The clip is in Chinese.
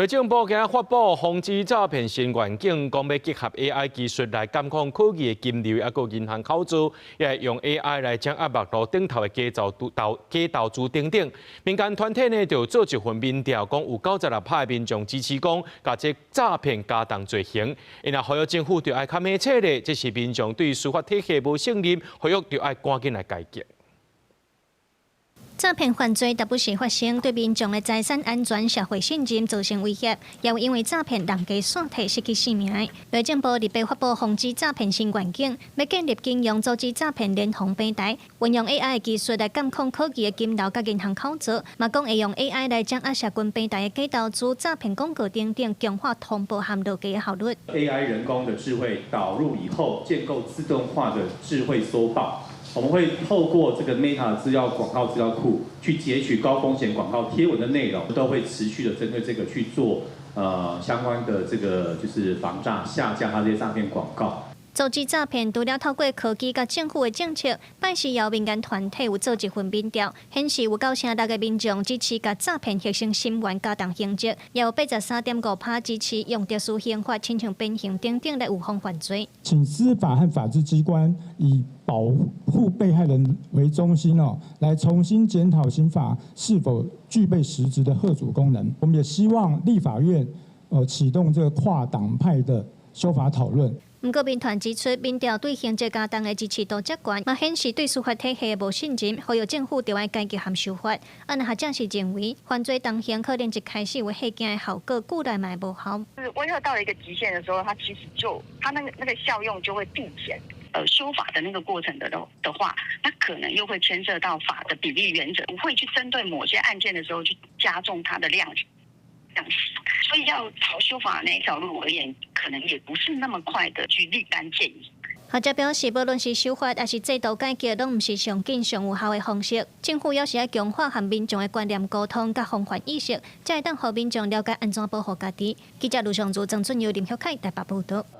內政部今日發布防治詐騙新願景，講要結合 AI 技術來監控科技的金流，還有銀行口資，也用 AI 來掌握網絡頂頭的假投資等等。民間團體呢就做一份民調，講有96%的民眾支持講，把這詐騙加重罪行。因啊，呼籲政府就要較密切的，這是民眾對司法體系無信任，呼籲就要趕緊來改革。詐騙犯罪逐不時發生，對民眾的財產安全、社會信任造成威脅，也有因為詐騙人家散體失去性命。內政部日前發布防治詐騙新願景，要建立金融阻止詐騙聯防平台，運用 AI 的技術來監控科技的金流甲銀行口資，嘛講會用 AI 來掌握社群平台的假投資、詐騙廣告等等，強化通報和落架的效率。AI 人工的智慧導入以後，建構自動化的智慧搜報。我們會透過這個 Meta 資料廣告資料庫去截取高風險廣告貼文的內容，都會持續的針對這個去做相關的這個就是防詐下架它這些詐騙廣告。阻止詐騙，除了透過科技甲政府的政策，拜時由民間團體有做一份民調，顯示有96%的民眾支持甲詐騙學生心願加重刑責，也有83.5%支持用特殊刑法親像鞭刑等等來預防犯罪。請司法和法治機關以保護被害人為中心來重新檢討刑法是否具備實質的嚇阻功能。我們也希望立法院啟動這個跨黨派的修法討論。不過，民團指出，民調對刑責加重的支持度較高，嘛顯示對司法體系的無信任，呼籲政府就要改革和修法。學者是認為，犯罪當刑可能一開始有嚇驚的效果，過來嘛無效。是威嚇到了一個極限的時候，它其實它那個效用就會遞減。修法的那個過程的話，那可能又會牽涉到法的比例原則，會去針對某些案件的時候去加重它的量刑。所以要朝修法那條路而言，可能也不是那麼快的去立竿見影。學者表示，無論是修法還是制度改革，都唔是上緊上有效的方式。政府要是要強化和民眾的觀念溝通甲防範意識，才會當讓民眾了解安怎保護家己。記者盧尚祖、鄭俊堯、林曉凱台北報道。